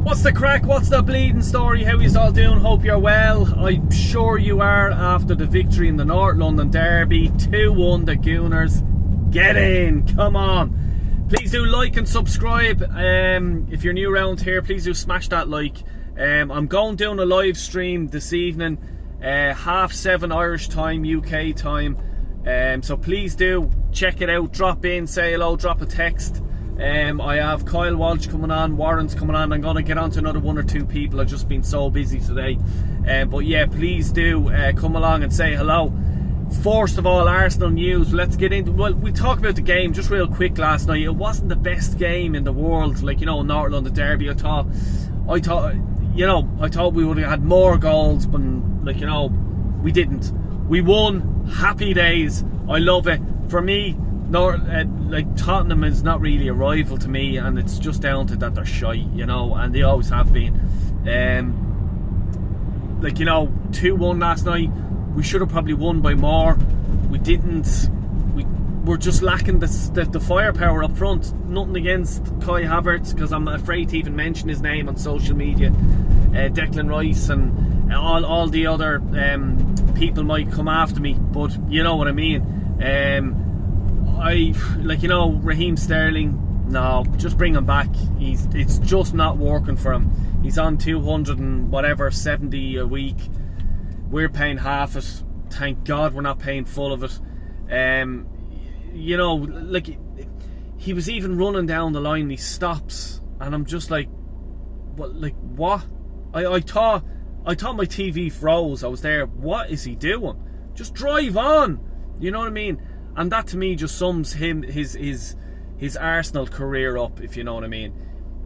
What's the crack? What's the bleeding story? How you all doing? Hope you're well. I'm sure you are after the victory in the North London Derby. 2-1 the Gooners. Get in, come on. Please do like and subscribe. If you're new around here, please do smash that like. I'm going down a live stream this evening, 7:30 Irish time, UK time. So please do check it out. Drop in, say hello, drop a text. I have Kyle Walsh coming on, Warren's coming on. I'm going to get on to another one or two people. I've just been so busy today. But yeah, please do come along and say hello. First of all, Arsenal news. Let's get into, well, we talked about the game just real quick last night. It wasn't the best game in the world, like, you know, North London Derby. I thought we would have had more goals, but, like, you know, we didn't. We won. Happy days. I love it. For me, like, Tottenham is not really a rival to me, and it's just down to that they're shy, you know, and they always have been. Like, you know, 2-1 last night. We should have probably won by more. We didn't. We're just lacking the firepower up front. Nothing against Kai Havertz, because I'm afraid to even mention his name on social media. Declan Rice and all the other people might come after me, but you know what I mean. Like, you know, Raheem Sterling, no, just bring him back. It's just not working for him. He's on 200 and whatever, 70 a week. We're paying half it. Thank God we're not paying full of it. You know, like, he was even running down the line, he stops, and I'm just like, what? I thought my TV froze. I was there. What is he doing? Just drive on. You know what I mean? And that to me just sums his Arsenal career up, if you know what I mean.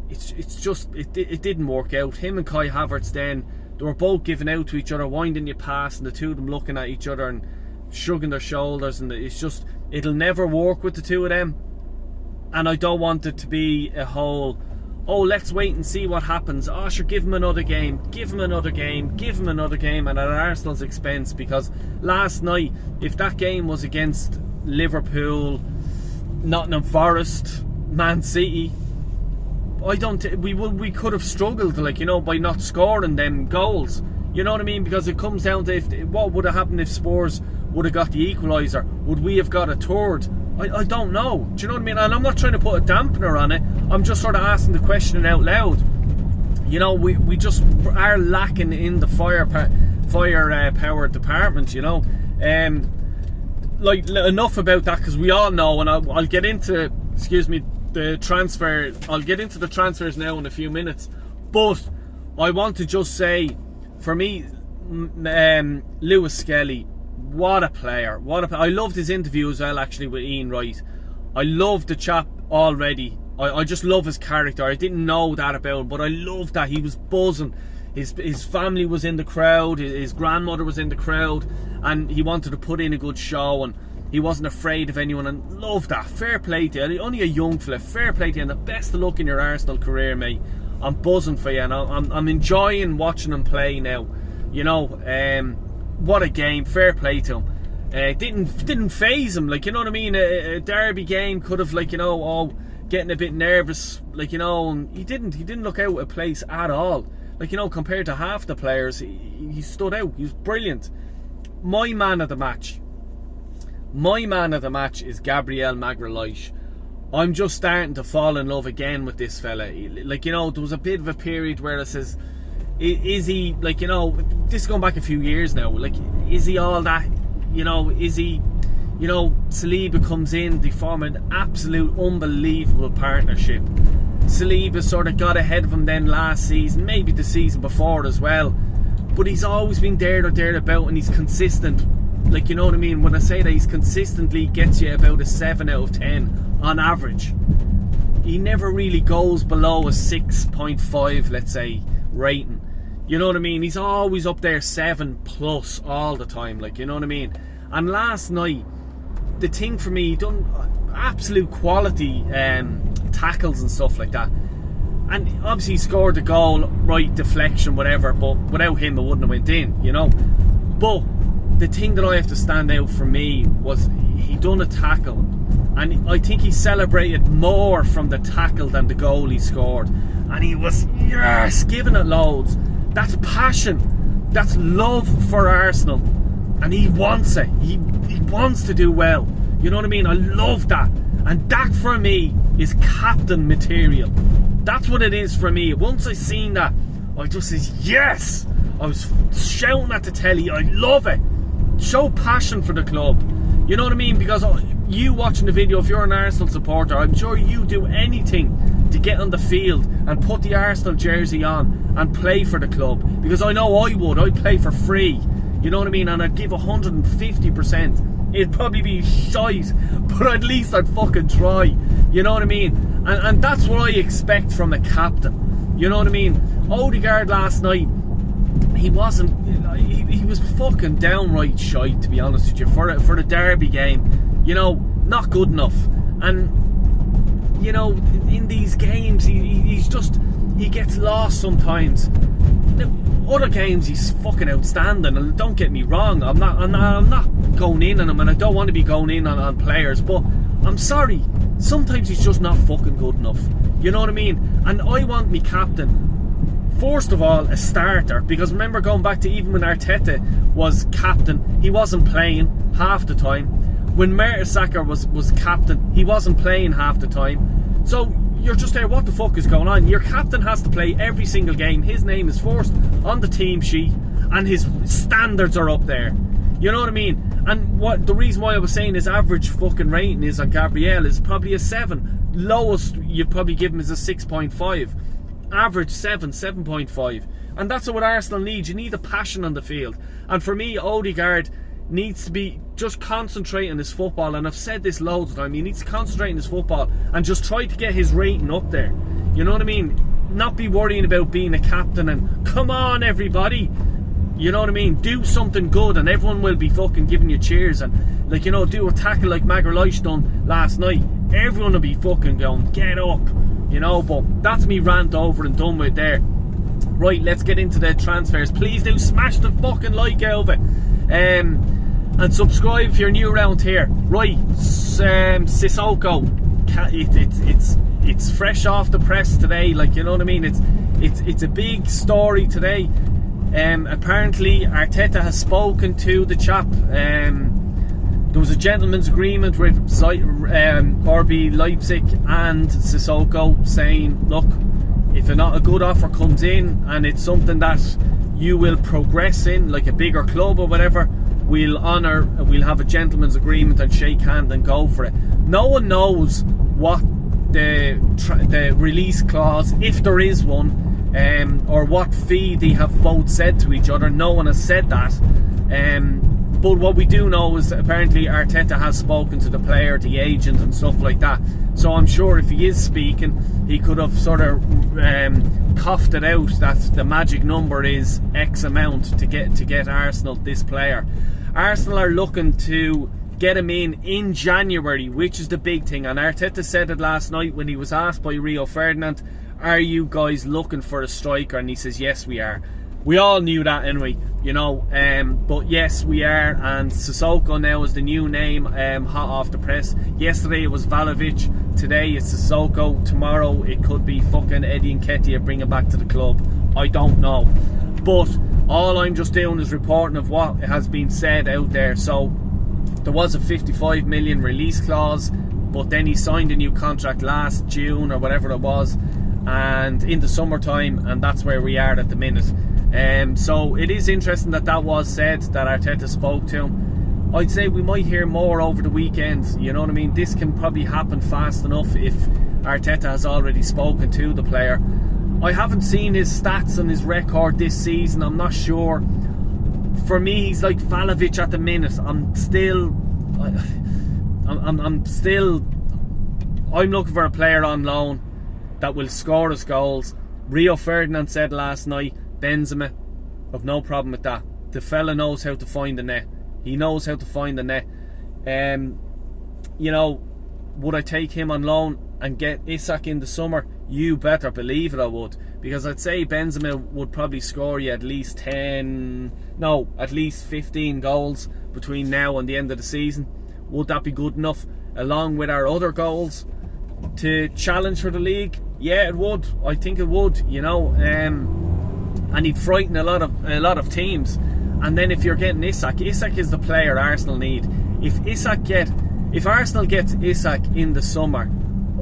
It's just it didn't work out. Him and Kai Havertz, then they were both giving out to each other, winding you past, and the two of them looking at each other and shrugging their shoulders, and it's just, it'll never work with the two of them. And I don't want it to be a whole, oh, let's wait and see what happens. Oh, sure, give him another game, give him another game, give him another game, and at Arsenal's expense. Because last night, if that game was against Liverpool, Nottingham Forest, Man City, we could have struggled, like, you know, by not scoring them goals. You know what I mean? Because it comes down to what would have happened if Spurs would have got the equaliser. Would we have got a third? I don't know. Do you know what I mean? And I'm not trying to put a dampener on it. I'm just sort of asking the question out loud. You know, we just are lacking in the firepower department, you know. Like, enough about that, because we all know, and I'll get into, the transfer. I'll get into the transfers now in a few minutes. But I want to just say, for me, Lewis Skelly, what a player. I loved his interview as well, actually, with Ian Wright. I loved the chap already. I just love his character. I didn't know that about him, but I loved that. He was buzzing. His family was in the crowd. His grandmother was in the crowd, and he wanted to put in a good show, and he wasn't afraid of anyone, and loved that. Fair play to you. Only a young fella. Fair play to you, and the best of luck in your Arsenal career, mate. I'm buzzing for you, and I'm enjoying watching him play now. You know, what a game. Fair play to him. Didn't faze him, like, you know what I mean. A derby game could have, like, you know, getting a bit nervous, like, you know, and he didn't look out of place at all. Like, you know, compared to half the players, he stood out. He was brilliant. My man of the match is Gabriel Magalhaes. I'm just starting to fall in love again with this fella. Like, you know, there was a bit of a period where it says, is he, like, you know, this is going back a few years now, like, is he all that, you know, is he, you know, Saliba comes in, they form an absolute unbelievable partnership. Saliba sort of got ahead of him then last season, maybe the season before as well, but he's always been there or thereabout, and he's consistent. Like, you know what I mean? When I say that, he's consistently gets you about a 7 out of 10 on average. He never really goes below a 6.5, let's say, rating. You know what I mean? He's always up there 7+ all the time, like, you know what I mean? And last night, the thing for me, he done absolute quality tackles and stuff like that. And obviously he scored the goal, right, deflection, whatever, but without him it wouldn't have went in, you know? But the thing that I have to stand out for me was he done a tackle, and I think he celebrated more from the tackle than the goal he scored, and he was, yes, giving it loads. That's passion, that's love for Arsenal, and he wants it. He wants to do well, you know what I mean? I love that, and that for me is captain material. That's what it is for me. Once I seen that, I just says yes. I was shouting at the telly, I love it. Show passion for the club, you know what I mean? Because you watching the video, if you're an Arsenal supporter, I'm sure you do anything to get on the field and put the Arsenal jersey on and play for the club, because I know I would. I'd play for free, you know what I mean, and I'd give 150%. It'd probably be shite, but at least I'd fucking try, you know what I mean? And that's what I expect from a captain, you know what I mean? Odegaard last night, he wasn't, he was fucking downright shite, to be honest with you, for the derby game, you know, not good enough. And you know, in these games, he's just, he gets lost sometimes. Other games he's fucking outstanding, and don't get me wrong, I'm not going in on him, and I don't want to be going in on players, but I'm sorry, sometimes he's just not fucking good enough, you know what I mean? And I want me captain, first of all, a starter, because remember, going back to even when Arteta was captain, he wasn't playing half the time. When Mertesacker was captain, he wasn't playing half the time. So you're just there, what the fuck is going on? Your captain has to play every single game. His name is first on the team sheet, and his standards are up there. You know what I mean? And what the reason why I was saying his average fucking rating is on Gabriel is probably a 7. Lowest you'd probably give him is a 6.5. Average 7, 7.5. And that's what Arsenal needs. You need a passion on the field. And for me, Odegaard needs to be just concentrating on his football, and I've said this loads of times, he needs to concentrate on his football and just try to get his rating up there, you know what I mean? Not be worrying about being a captain and come on everybody, you know what I mean? Do something good and everyone will be fucking giving you cheers, and like, you know, do a tackle like Magalhaes done last night, everyone will be fucking going, get up, you know. But that's me rant over and done with there. Right, let's get into the transfers. Please do smash the fucking like out of it. And subscribe if you're new around here. Right, Sissoko, it's fresh off the press today, like, you know what I mean? It's a big story today. Apparently Arteta has spoken to the chap. There was a gentleman's agreement with RB Leipzig and Sissoko, saying, look, if not a good offer comes in and it's something that you will progress in, like a bigger club or whatever, we'll have a gentleman's agreement and shake hand and go for it. No one knows what the release clause, if there is one, or what fee they have both said to each other. No one has said that. But what we do know is that apparently Arteta has spoken to the player, the agent and stuff like that. So I'm sure if he is speaking, he could have sort of coughed it out that the magic number is X amount to get Arsenal this player. Arsenal are looking to get him in January, which is the big thing. And Arteta said it last night when he was asked by Rio Ferdinand, are you guys looking for a striker? And he says, yes, we are. We all knew that anyway, you know, but yes, we are. And Sissoko now is the new name, hot off the press. Yesterday it was Vlahovic, today it's Sissoko, tomorrow it could be fucking Eddie Nketiah bringing back to the club. I don't know, but all I'm just doing is reporting of what has been said out there. So there was a 55 million release clause, but then he signed a new contract last June or whatever it was, and in the summertime, and that's where we are at the minute. So it is interesting that was said, that Arteta spoke to him. I'd say we might hear more over the weekend, you know what I mean? This can probably happen fast enough if Arteta has already spoken to the player. I haven't seen his stats and his record this season, I'm not sure. For me, he's like Vlahovic at the minute. I'm looking for a player on loan that will score us goals. Rio Ferdinand said last night, Benzema, I've no problem with that. The fella knows how to find the net. He knows how to find the net. You know, would I take him on loan and get Isak in the summer? You better believe it I would, because I'd say Benzema would probably score you at least 15 goals between now and the end of the season. Would that be good enough? along with our other goals, to challenge for the league? Yeah, it would. I think it would, you know. And he'd frighten a lot of teams. And then if you're getting Isak is the player Arsenal need. If Arsenal gets Isak in the summer,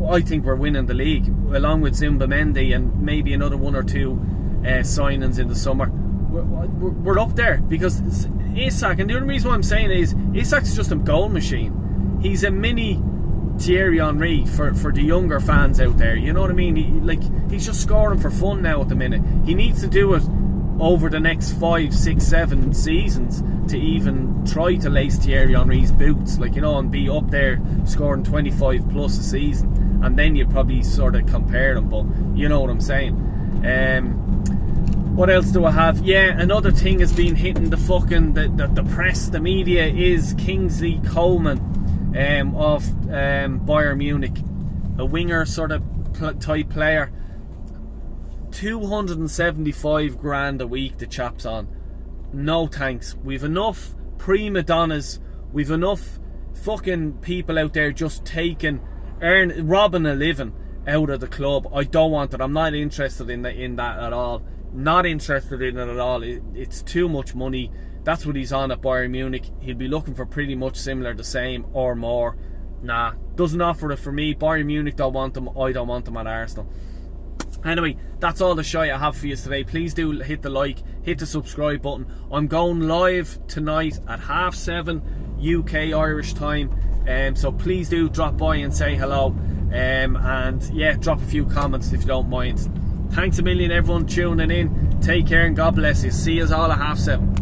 I think we're winning the league, along with Zumbamendi and maybe another one or two signings in the summer. We're up there, because Isak, and the only reason why I'm saying it is Isak's just a goal machine. He's a mini Thierry Henry for the younger fans out there. You know what I mean? He's just scoring for fun now at the minute. He needs to do it over the next 5, 6, 7 seasons to even try to lace Thierry Henry's boots, and be up there scoring 25 plus a season, and then you'd probably sort of compare them. But you know what I'm saying. What else do I have? Yeah, another thing has been hitting the press, the media, is Kingsley Coman of Bayern Munich, a winger sort of type player. 275 grand a week the chap's on. No thanks. We've enough prima donnas, we've enough fucking people out there just robbing a living out of the club. I don't want it. I'm not interested in that at all. Not interested in it at all. It's too much money. That's what he's on at Bayern Munich. He'll be looking for pretty much similar, the same or more. Nah, doesn't offer it for me. Bayern Munich don't want him. I don't want him at Arsenal. Anyway, that's all the shite I have for you today. Please do hit the like, hit the subscribe button. I'm going live tonight at 7:30 UK Irish time, so please do drop by and say hello, and yeah, drop a few comments if you don't mind. Thanks a million everyone tuning in. Take care and God bless you. See you all at 7:30.